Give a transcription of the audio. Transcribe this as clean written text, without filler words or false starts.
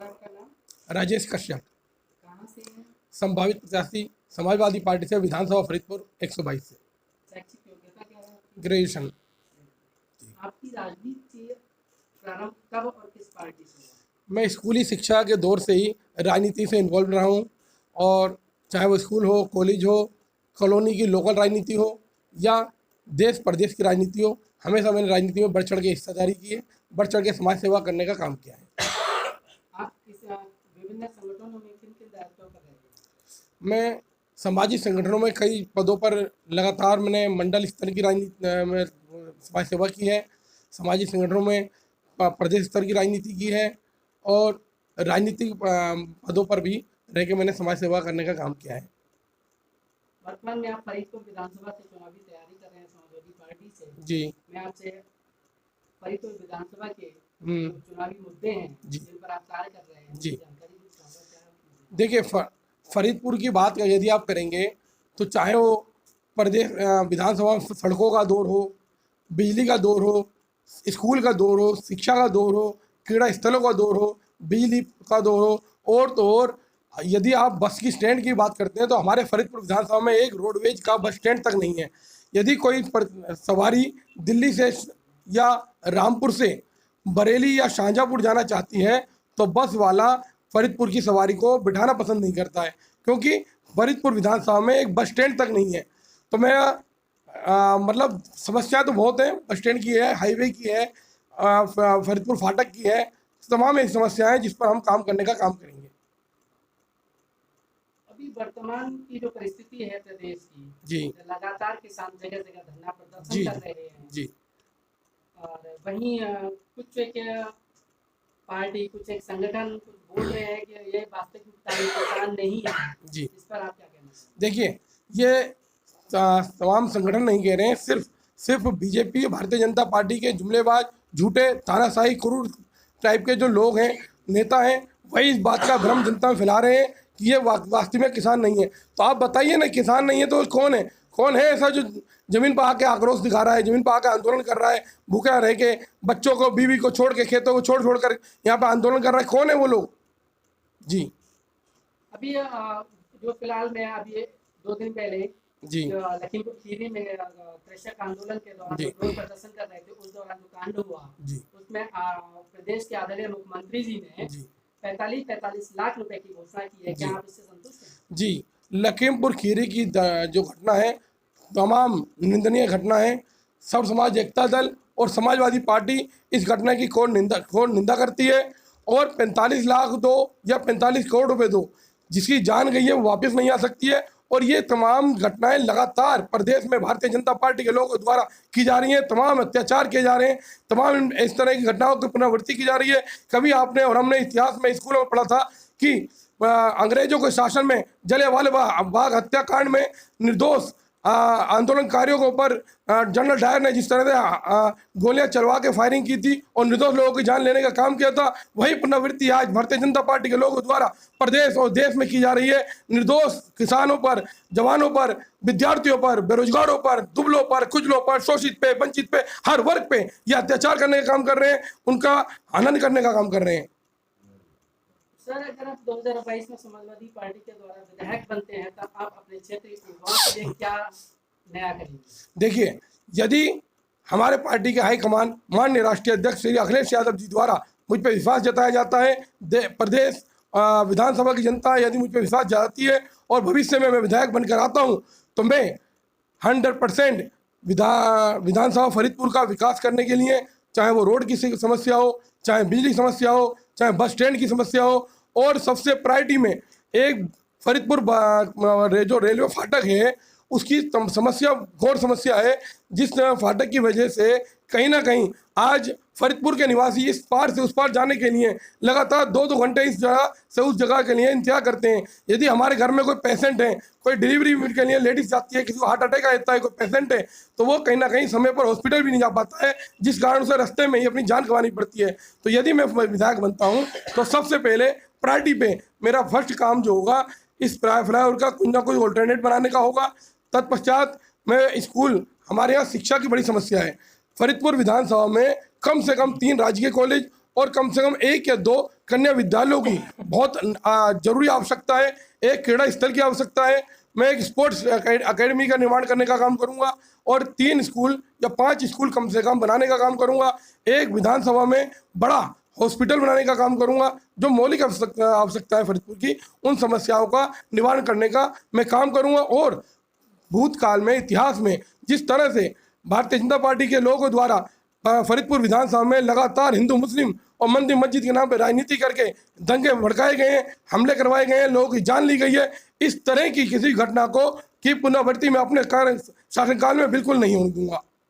आपका नाम? राजेश कश्यप, कहाँ से है? संभावित प्रत्याशी समाजवादी पार्टी से विधानसभा फरीदपुर 122 से। शैक्षिक योग्यता क्या है आपकी? ग्रेजुएशन। आपकी राजनीति प्रारंभ कब और किस पार्टी से हुआ? मैं स्कूली शिक्षा के दौर से ही राजनीति से इन्वॉल्व रहा हूँ, और चाहे वो स्कूल हो, कॉलेज हो, कॉलोनी की लोकल राजनीति हो या देश प्रदेश की राजनीति हो, हमेशा मैंने राजनीति में बढ़ चढ़ के हिस्सेदारी की है, बढ़ चढ़ के समाज सेवा करने का काम किया है। आप किस विभिन्न संगठनों में किन किन दायित्वों पर रहे हैं? मैं सामाजिक संगठनों में कई पदों पर लगातार मैंने मंडल स्तर की राजनीति में समाज सेवा की है, सामाजिक संगठनों में प्रदेश स्तर की राजनीति की है, और राजनीतिक पदों पर भी रह के मैंने समाज सेवा करने का काम किया है। वर्तमान में आप फरीदपुर विधानसभा से चुनावी तैयारी कर रहे हैं समाजवादी पार्टी से। जी। मैं आपसे फरीदपुर विधानसभा के हम्म। जो चुनावी मुद्दे हैं जी। जिन पर आप कार्य कर रहे हैं, जी। जानकारी भी चाहूँगा क्या? देखिए, फरीदपुर की बात यदि आप करेंगे तो चाहे वो प्रदेश विधानसभा में सड़कों का दौर हो, बिजली का दौर हो, स्कूल का दौर हो, शिक्षा का दौर हो, क्रीड़ा स्थलों का दौर हो, बिजली का दौर हो, और तो और यदि आप बस की स्टैंड की बात करते हैं तो हमारे फरीदपुर विधानसभा में एक रोडवेज का बस स्टैंड तक नहीं है। यदि कोई सवारी दिल्ली से या रामपुर से बरेली या शाहजहाँपुर जाना चाहती है तो बस वाला फरीदपुर की सवारी को बिठाना पसंद नहीं करता है, क्योंकि फरीदपुर विधानसभा में एक बस स्टैंड तक नहीं है। तो मैं मतलब समस्या तो बहुत है, बस स्टैंड की है, हाईवे की है, फरीदपुर फाटक की है, तमाम ऐसी समस्याएं जिस पर हम काम करने का काम करेंगे। अभी वर्तमान की जो परिस्थिति है प्रदेश की, जी। लगातार किसान जगह जगह धरना प्रदर्शन जी कर रहे हैं। जी। और वहीं कुछ एक पार्टी, कुछ एक संगठन कुछ बोल रहे हैं कि ये वास्तविकता में किसान नहीं है। जी। इस पर आप क्या कहना चाहते हैं? देखिए, ये तमाम संगठन नहीं कह रहे हैं, सिर्फ बीजेपी, भारतीय जनता पार्टी के जुमलेबाज, झूठे, तानाशाही, क्रूर टाइप के जो लोग हैं, नेता हैं, वही इस बात का भ्रम जनता में फैला रहे हैं कि ये वास्तव में किसान नहीं है। तो आप बताइए ना, किसान नहीं है तो कौन है? कौन है ऐसा जो ज़मीन पर आके आक्रोश दिखा रहा है, ज़मीन पर आके आंदोलन कर रहा है, भूखा रह के, बच्चों को, बीवी को छोड़ के, खेतों को छोड़ कर यहाँ पर आंदोलन कर रहा है? कौन है वो लोग? जी। अभी जो फिलहाल में अभी 2 दिन पहले जी। जो लखीमपुर खीरी में कृषक आंदोलन के दौरान जी। जो विरोध प्रदर्शन कर रहे थे, उस दौरान जो कांड हुआ, जी। उसमें प्रदेश के आदरणीय मुख्यमंत्री जी ने जी। 45 लाख रुपए की घोषणा की है। क्या जी। आप इससे संतुष्ट हैं? जी, लखीमपुर खीरी की जो घटना है, तमाम निंदनीय घटना है। सब समाज एकता दल और समाजवादी पार्टी इस घटना की घोर निंदा करती है, और 45 लाख दो या 45 करोड़ रुपए दो, जिसकी जान गई है वो वापस नहीं आ सकती है। और ये तमाम घटनाएं लगातार प्रदेश में भारतीय जनता पार्टी के लोगों द्वारा की जा रही हैं, तमाम अत्याचार किए जा रहे हैं, तमाम इस तरह की घटनाओं की पुनरावृत्ति की जा रही है। कभी आपने और हमने इतिहास में स्कूलों में पढ़ा था कि अंग्रेजों के शासन में जलियांवाला बाग हत्याकांड में निर्दोष आंदोलनकारियों के ऊपर जनरल डायर ने जिस तरह से गोलियां चलवा के फायरिंग की थी और निर्दोष लोगों की जान लेने का काम किया था, वही पुनरावृत्ति आज भारतीय जनता पार्टी के लोगों द्वारा प्रदेश और देश में की जा रही है। निर्दोष किसानों पर, जवानों पर, विद्यार्थियों पर, बेरोजगारों पर, दुबलों पर, खुजलों पर, शोषित पे, वंचित पे, हर वर्ग पे ये अत्याचार करने का काम कर रहे हैं, उनका हनन करने का काम कर रहे हैं। सर, अगर आप 2022 में समाजवादी पार्टी के द्वारा विधायक बनते हैं तब आप अपने क्षेत्र के युवाओं के लिए क्या नया करेंगे? देखिए, यदि हमारे पार्टी के हाईकमान माननीय राष्ट्रीय अध्यक्ष श्री अखिलेश यादव जी द्वारा मुझ पर विश्वास जताया जाता है, प्रदेश विधानसभा की जनता यदि मुझ पर विश्वास जताती है और भविष्य में मैं विधायक बनकर आता हूं, तो मैं 100% विधानसभा फरीदपुर का विकास करने के लिए, चाहे वो रोड की समस्या हो, चाहे बिजली की समस्या हो, चाहे बस स्टैंड की समस्या हो, और सबसे प्रायोरिटी में एक फरीदपुर जो रेलवे फाटक है उसकी समस्या घोर समस्या है, जिस फाटक की वजह से कहीं ना कहीं आज फरीदपुर के निवासी इस पार से उस पार जाने के लिए लगातार 2-2 घंटे इस जगह से उस जगह के लिए इंतजार करते हैं। यदि हमारे घर में कोई पेशेंट है, कोई डिलीवरी के लिए लेडीज जाती है, किसी को हार्ट अटैक आता है, कोई पेशेंट है, तो वो कहीं ना कहीं समय पर हॉस्पिटल भी नहीं जा पाता है, जिस कारण से रास्ते में ही अपनी जान गंवानी पड़ती है। तो यदि मैं विधायक बनता हूँ तो सबसे पहले प्रायोरिटी पे मेरा फर्स्ट काम जो होगा, इस फ्लाईओवर का कुछ ना कुछ ऑल्टरनेट बनाने का होगा। तत्पश्चात मैं स्कूल, हमारे यहाँ शिक्षा की बड़ी समस्या है, फरीदपुर विधानसभा में कम से कम 3 राजकीय कॉलेज और कम से कम 1 या 2 कन्या विद्यालयों की बहुत जरूरी आवश्यकता है। एक क्रीड़ा स्थल की आवश्यकता है। मैं एक स्पोर्ट्स अकेडमी का निर्माण करने का काम करूंगा और 3 स्कूल या 5 स्कूल कम से कम बनाने का काम करूंगा। एक विधानसभा में बड़ा हॉस्पिटल बनाने का काम करूंगा। जो मौलिक आवश्यकता है फरीदपुर की, उन समस्याओं का निवारण करने का मैं काम करूंगा। और भूतकाल में, इतिहास में जिस तरह से भारतीय जनता पार्टी के लोगों द्वारा फरीदपुर विधानसभा में लगातार हिंदू मुस्लिम और मंदिर मस्जिद के नाम पर राजनीति करके दंगे भड़काए गए हैं, हमले करवाए गए हैं, लोगों की जान ली गई है, इस तरह की किसी घटना को की पुनरावृत्ति में अपने शासनकाल में बिल्कुल नहीं होने दूंगा।